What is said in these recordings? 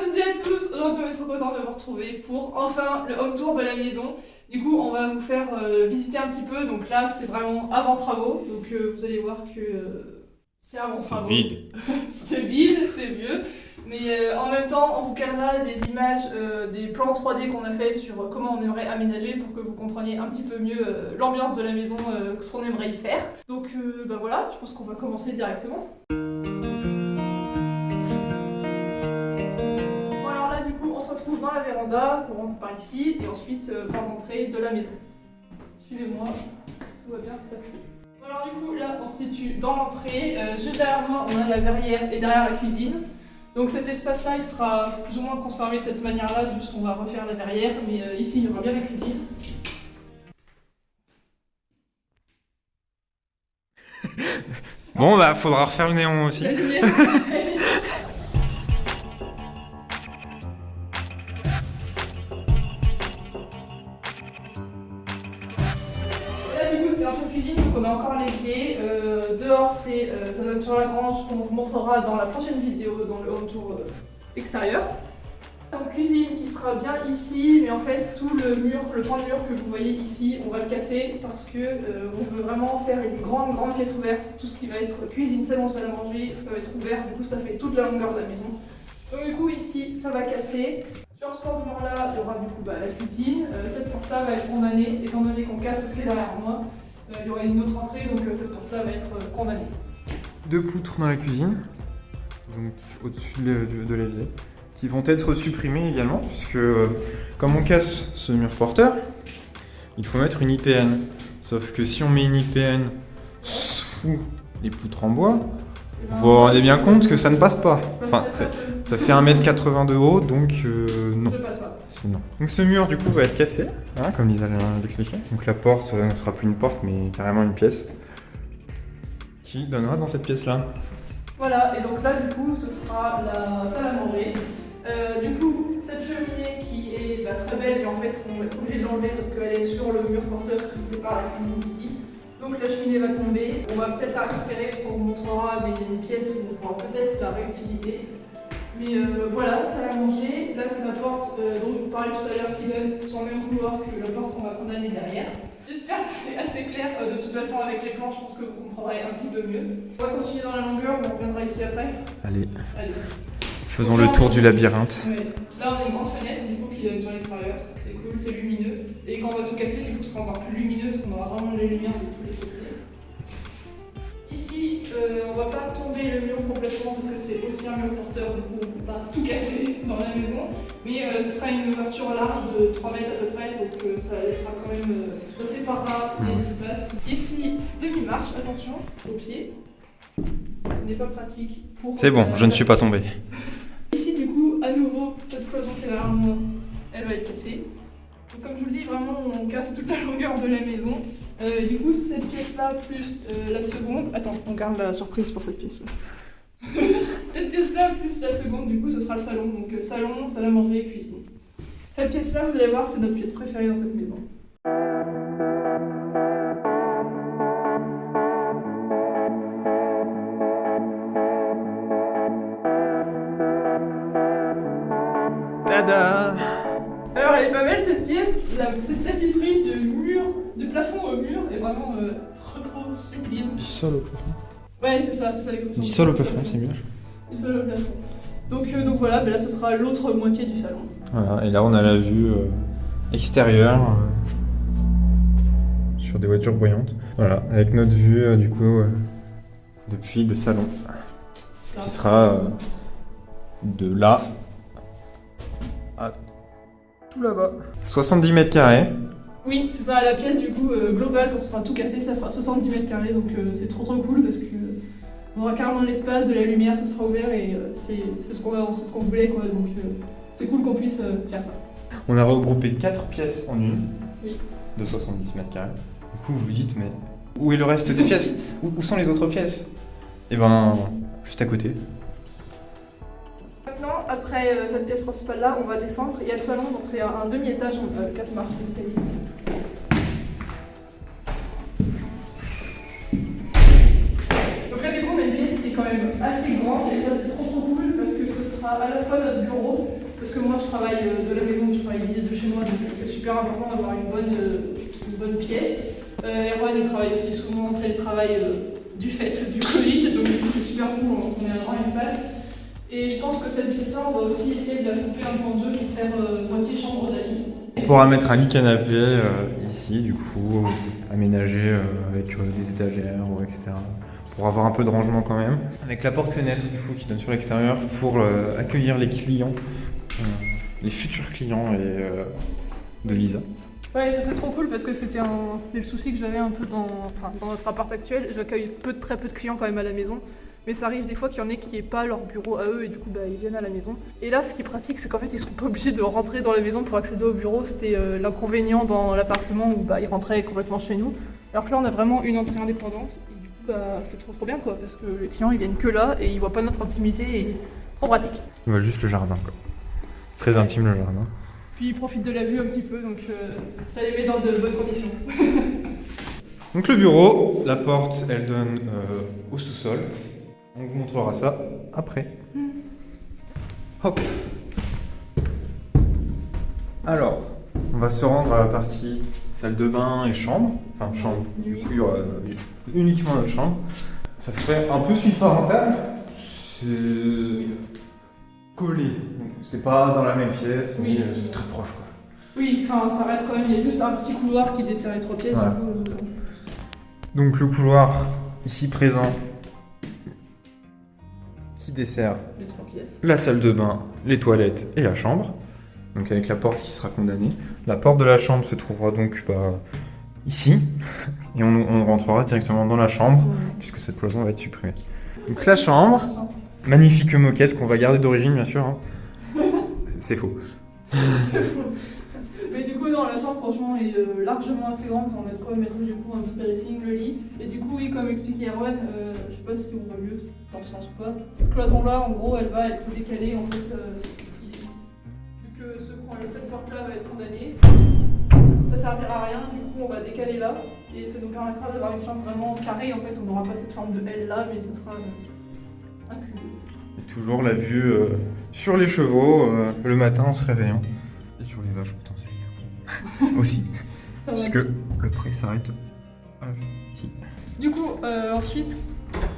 toutes et à tous, aujourd'hui on est trop content de vous retrouver pour enfin le home tour de la maison. Du coup on va vous faire visiter un petit peu, donc là c'est vraiment avant travaux, donc vous allez voir que c'est avant travaux. C'est vide. C'est vide, c'est vieux, mais en même temps on vous calera des images, des plans 3D qu'on a fait sur comment on aimerait aménager pour que vous compreniez un petit peu mieux l'ambiance de la maison, ce qu'on aimerait y faire. Donc bah voilà, je pense qu'on va commencer directement. On se retrouve dans la véranda, on rentre par ici et ensuite par l'entrée de la maison. Suivez-moi, tout va bien se passer. Alors du coup là on se situe dans l'entrée, juste derrière moi on a la verrière et derrière la cuisine. Donc cet espace là il sera plus ou moins conservé de cette manière là, juste on va refaire la verrière, mais ici il y aura bien la cuisine. Bon bah faudra refaire le néon aussi. La lumière. Cuisine, donc on a encore les clés. Dehors, ça donne sur la grange qu'on vous montrera dans la prochaine vidéo, dans le home tour extérieur. Donc cuisine qui sera bien ici, mais en fait tout le mur, le pan de mur que vous voyez ici, on va le casser parce que on veut vraiment faire une grande pièce ouverte. Tout ce qui va être cuisine, salon, salle à manger, ça va être ouvert. Du coup, ça fait toute la longueur de la maison. Donc du coup ici, ça va casser. Sur ce pan de mur là, il y aura du coup la cuisine. Cette porte là va être condamnée, étant donné qu'on casse ce qui est derrière moi. Il y aura une autre entrée, donc cette porte-là va être condamnée. 2 poutres dans la cuisine, donc au-dessus de l'évier, qui vont être supprimées également, puisque comme on casse ce mur porteur, il faut mettre une IPN. Sauf que si on met une IPN sous les poutres en bois, vous vous rendez bien compte que ça ne passe pas. Enfin, ça fait 1m80 de haut, donc non. Ça passe pas. Non. Donc ce mur du coup va être cassé, hein, comme Lisa l'expliquait. Donc la porte ne sera plus une porte mais carrément une pièce qui donnera dans cette pièce là. Voilà, et donc là du coup ce sera la salle à manger. Du coup cette cheminée qui est très belle, mais en fait on va être obligé de l'enlever parce qu'elle est sur le mur porteur qui sépare la cuisine ici. Donc la cheminée va tomber, on va peut-être la récupérer, on vous montrera, mais il y a une pièce où on pourra peut-être la réutiliser. Mais voilà, salle à manger. Là, c'est la porte dont je vous parlais tout à l'heure qui donne sur le même couloir que la porte qu'on va condamner derrière. J'espère que c'est assez clair. De toute façon, avec les plans, je pense que vous comprendrez un petit peu mieux. On va continuer dans la longueur, on reviendra ici après. Allez. Allez. Faisons le tour du labyrinthe. Ouais. Là, on a une grande fenêtre du coup qui donne sur l'extérieur. C'est cool, c'est lumineux. Et quand on va tout casser, du coup, ce sera encore plus lumineux parce qu'on aura vraiment les lumières de tous les côtés. Ici, on va pas tomber le mur complètement parce que c'est aussi un mur porteur, du coup on ne peut pas tout casser dans la maison. Mais ce sera une ouverture large de 3 mètres à peu près, donc ça laissera quand même, ça séparera les espaces. Ici, demi-marche, attention, au pied. Ce n'est pas pratique pour... C'est bon, je ne suis pas tombé. Ici du coup, à nouveau, cette cloison qui est derrière moi, elle va être cassée. Donc comme je vous le dis, vraiment on casse toute la longueur de la maison. Du coup, cette pièce-là plus la seconde... Attends, on garde la surprise pour cette pièce-là. Cette pièce-là plus la seconde, du coup, ce sera le salon. Donc salon, salle à manger et cuisine. Cette pièce-là, vous allez voir, c'est notre pièce préférée dans cette maison. Tada! Alors, elle est pas belle cette pièce. Cette tapisserie du plafond au mur est vraiment trop sublime. Du sol au plafond. Ouais, c'est ça l'expression. Du sol au plafond, c'est mieux. Du sol au plafond. Donc voilà, là ce sera l'autre moitié du salon. Voilà, et là on a la vue extérieure sur des voitures bruyantes. Voilà, avec notre vue du coup depuis le salon. Qui sera de là à tout là-bas. 70 mètres carrés. Oui, c'est ça, la pièce du coup globale, quand ce sera tout cassé, ça fera 70 mètres carrés, donc c'est trop cool parce que on aura carrément de l'espace, de la lumière, ce sera ouvert et c'est ce qu'on voulait quoi, donc c'est cool qu'on puisse faire ça. On a regroupé 4 pièces en une, oui. De 70 mètres carrés. Du coup vous vous dites mais où est le reste des pièces? Où sont les autres pièces? Eh ben, juste à côté. Maintenant, après cette pièce principale là, on va descendre. Il y a le salon, donc c'est un demi-étage, 4 marches d'escalier. Donc là, du coup, on a une pièce qui est quand même assez grande, et là, c'est trop cool parce que ce sera à la fois notre de bureau, parce que moi je travaille de la maison, je travaille de chez moi, donc c'est super important d'avoir une bonne pièce. Erwan il travaille aussi souvent en télétravail du fait du Covid, donc du coup c'est super cool, on est un grand espace. Et je pense que cette pièce-là, on va aussi essayer de la couper un peu en deux pour faire moitié chambre d'amis. On pourra mettre un lit canapé ici, du coup, aménagé avec des étagères, etc. Pour avoir un peu de rangement quand même. Avec la porte-fenêtre du coup qui donne sur l'extérieur pour accueillir les clients, les futurs clients de Lisa. Ouais, ça c'est trop cool parce que c'était le souci que j'avais un peu dans notre appart actuel. J'accueille très peu de clients quand même à la maison. Mais ça arrive des fois qu'il y en ait qui n'aient pas leur bureau à eux et du coup ils viennent à la maison. Et là ce qui est pratique c'est qu'en fait ils ne seront pas obligés de rentrer dans la maison pour accéder au bureau. C'était l'inconvénient dans l'appartement où ils rentraient complètement chez nous. Alors que là on a vraiment une entrée indépendante et du coup c'est trop bien quoi parce que les clients ils viennent que là et ils voient pas notre intimité et trop pratique. Ils voient juste le jardin quoi. Très intime le jardin. Puis ils profitent de la vue un petit peu donc ça les met dans de bonnes conditions. Donc le bureau, la porte elle donne au sous-sol. On vous montrera ça après. Hop. Alors, on va se rendre à la partie salle de bain et chambre. Enfin, chambre. Du coup, il y aura uniquement notre chambre. Ça serait un peu suite parentale. C'est collé. C'est pas dans la même pièce, mais c'est très proche quoi. Oui, enfin ça reste quand même, il y a juste un petit couloir qui dessert les 3 pièces. Voilà. Donc le couloir ici présent qui dessert les 3 pièces. La salle de bain, les toilettes et la chambre. Donc avec la porte qui sera condamnée. La porte de la chambre se trouvera donc ici. Et on rentrera directement dans la chambre puisque cette cloison va être supprimée. Donc la chambre, magnifique moquette qu'on va garder d'origine bien sûr. Hein. C'est faux. C'est faux. Mais du coup dans la chambre franchement est largement assez grande. On a de quoi mettre du coup un petit dressing, le lit. Et du coup oui comme expliquait Erwan, je sais pas si on voit mieux dans ce sens ou pas. Cette cloison là en gros elle va être décalée en fait ici. Vu que cette porte là va être condamnée, ça servira à rien, du coup on va décaler là et ça nous permettra d'avoir une chambre vraiment carrée en fait. On n'aura pas cette forme de L là mais ça fera un cube. Et toujours la vue sur les chevaux le matin en se réveillant. Et sur les vaches potentiellement. Aussi. Puisque le pré s'arrête ici. Du coup, ensuite,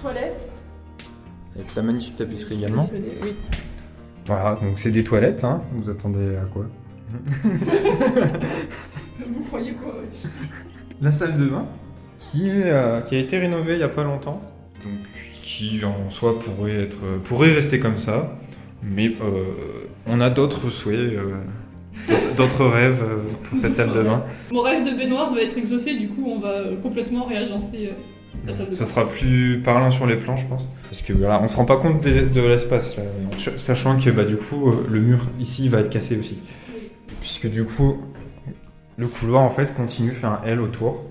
toilette. Avec la magnifique tapisserie également. Oui. Voilà, donc c'est des toilettes, hein. Vous attendez à quoi? Vous croyez quoi? La salle de bain, qui a été rénovée il n'y a pas longtemps. Donc qui en soi pourrait rester comme ça. Mais on a d'autres souhaits. D'autres rêves pour cette salle de bain. Mon rêve de baignoire doit être exaucé, du coup on va complètement réagencer la salle de bain. Ça sera plus parlant sur les plans, je pense. Parce que voilà, on se rend pas compte de l'espace, là, sachant que du coup le mur ici va être cassé aussi. Oui. Puisque du coup le couloir en fait continue, fait un L autour.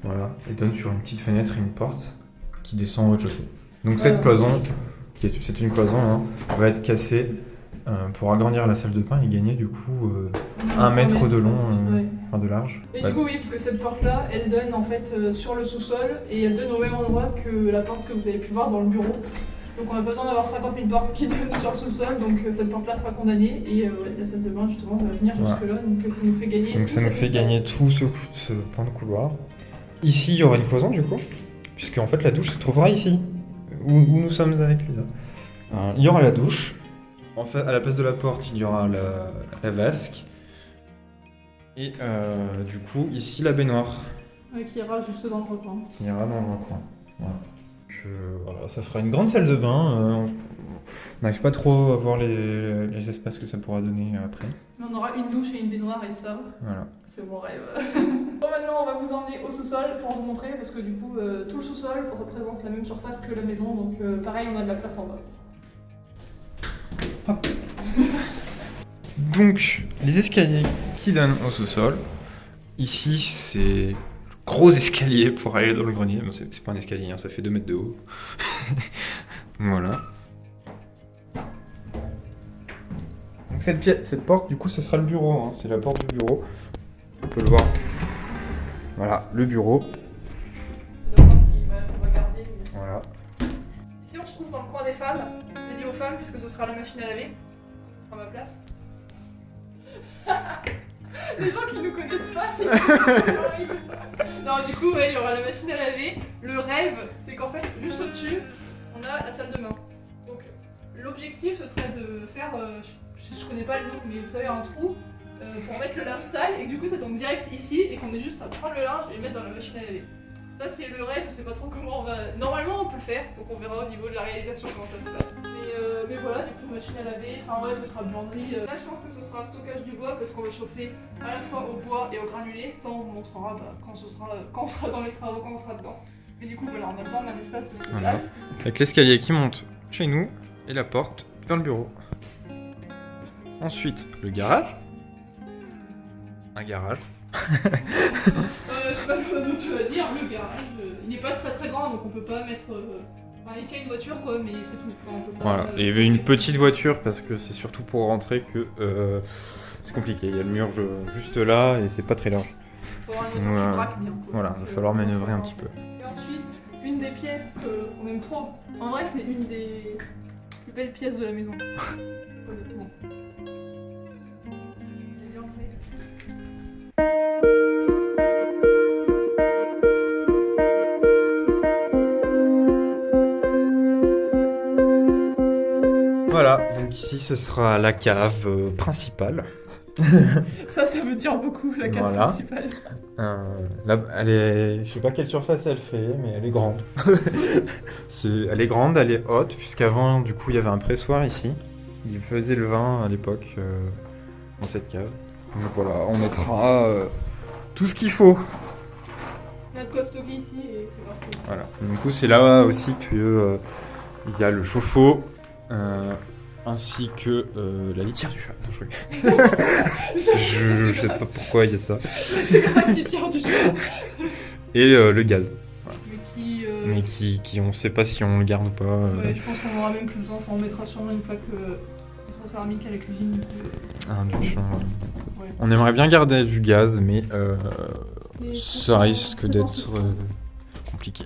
Voilà, et donne sur une petite fenêtre et une porte qui descend au rez-de-chaussée. Donc cette cloison, c'est une cloison, hein, va être cassée. Pour agrandir la salle de bain et gagner du coup 1 mètre de long, de large. Et du coup oui, parce que cette porte là, elle donne en fait sur le sous-sol et elle donne au même endroit que la porte que vous avez pu voir dans le bureau. Donc on a besoin d'avoir 50 000 portes qui donnent sur le sous-sol, donc cette porte là sera condamnée et la salle de bain justement va venir jusque là, donc ça nous fait gagner. Donc ça nous fait gagner tout ce pan de couloir. Ici il y aura une cloison du coup, puisque en fait la douche se trouvera ici, où nous sommes avec Lisa. Il y aura la douche. En fait, à la place de la porte, il y aura la vasque. Et du coup, ici, la baignoire. Qui ira juste dans le recoin. Qui ira dans le recoin. Voilà. Donc, voilà, ça fera une grande salle de bain. On n'arrive pas trop à voir les espaces que ça pourra donner après. On aura une douche et une baignoire et ça, voilà. C'est mon rêve. Bon, maintenant, on va vous emmener au sous-sol pour vous montrer, parce que du coup, tout le sous-sol représente la même surface que la maison, donc pareil, on a de la place en bas. Hop. Donc, les escaliers qui donnent au sous-sol. Ici, c'est le gros escalier pour aller dans le grenier. Bon, c'est pas un escalier, hein, ça fait 2 mètres de haut. Voilà. Donc cette porte, du coup, ce sera le bureau. Hein. C'est la porte du bureau. On peut le voir. Voilà, le bureau. C'est la porte qu'on va garder. Voilà. Ici, on se trouve dans le coin des femmes, dédié aux femmes. sage-femme puisque ce sera la machine à laver. Ce sera ma place. Les gens qui nous connaissent pas, c'est horrible. Non, du coup, ouais, il y aura la machine à laver. Le rêve, c'est qu'en fait, juste au-dessus, on a la salle de bain. Donc, l'objectif, ce serait de faire, je connais pas le nom, mais vous savez, un trou pour mettre le linge sale et que du coup, ça tombe direct ici et qu'on ait juste à prendre le linge et le mettre dans la machine à laver. Ça, c'est le rêve, je sais pas trop comment on va. Normalement, on peut le faire, donc on verra au niveau de la réalisation comment ça se passe. Mais voilà, du coup, machine à laver, enfin ouais, ce sera buanderie. Là, je pense que ce sera un stockage du bois parce qu'on va chauffer à la fois au bois et au granulé. Ça, on vous montrera quand on sera dans les travaux, quand on sera dedans. Mais du coup, voilà, on a besoin d'un espace de stockage. Voilà. Avec l'escalier qui monte chez nous et la porte vers le bureau. Ensuite, le garage. Un garage. Je sais pas ce que tu vas dire, le garage, il n'est pas très grand donc on peut pas mettre. Enfin, il tient une voiture quoi, mais c'est tout. On peut pas, Voilà, et il y avait une petite voiture parce que c'est surtout pour rentrer que c'est compliqué. Il y a le mur juste là et c'est pas très large. Il faut avoir une voiture qui braque bien. Quoi. Voilà, il va falloir manœuvrer un petit peu. Et ensuite, une des pièces qu'on aime trop, en vrai, c'est une des plus belles pièces de la maison. Honnêtement. Vas-y, entrez. Voilà, donc ici ce sera la cave principale. Ça veut dire beaucoup, la cave Voilà. principale. Là, elle est, je sais pas quelle surface elle fait, mais elle est grande. Elle est grande, elle est haute, puisqu'avant, du coup, il y avait un pressoir ici. Il faisait le vin à l'époque dans cette cave. Donc voilà, on mettra tout ce qu'il faut. On a de quoi stocker ici et c'est parfait. Voilà. Du coup, c'est là aussi que il y a le chauffe-eau. Ainsi que la litière du chat. Non, je sais pas pourquoi il y a ça. C'est grave litière du chat. Et le gaz. Voilà. Mais qui on sait pas si on le garde ou pas. Ouais, je pense qu'on aura même plus besoin. Enfin, on mettra sûrement une plaque céramique à la cuisine. Induction. Ouais. On aimerait bien garder du gaz, mais C'est ça risque c'est d'être compliqué. compliqué.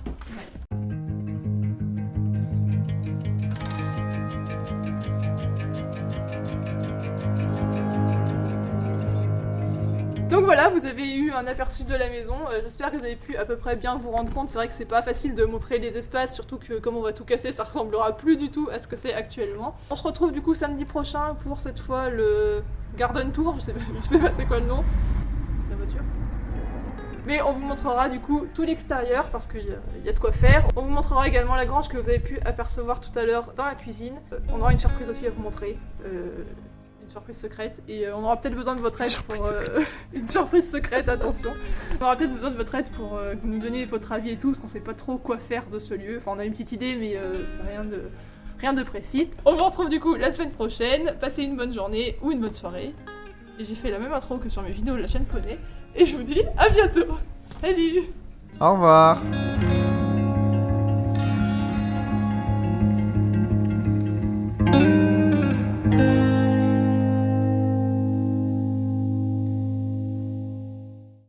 Donc voilà, vous avez eu un aperçu de la maison. J'espère que vous avez pu à peu près bien vous rendre compte. C'est vrai que c'est pas facile de montrer les espaces, surtout que comme on va tout casser, ça ressemblera plus du tout à ce que c'est actuellement. On se retrouve du coup samedi prochain pour cette fois le Garden Tour. Je sais pas c'est quoi le nom. La voiture. Mais on vous montrera du coup tout l'extérieur parce qu'il y a de quoi faire. On vous montrera également la grange que vous avez pu apercevoir tout à l'heure dans la cuisine. On aura une surprise aussi à vous montrer. Une surprise secrète et on aura peut-être besoin de votre aide pour une surprise secrète, attention. On aura peut-être besoin de votre aide pour que vous nous donniez votre avis et tout parce qu'on sait pas trop quoi faire de ce lieu. Enfin on a une petite idée mais c'est rien de précis. On vous retrouve du coup la semaine prochaine. Passez une bonne journée ou une bonne soirée. Et j'ai fait la même intro que sur mes vidéos de la chaîne Poney. Et je vous dis à bientôt. Salut. Au revoir.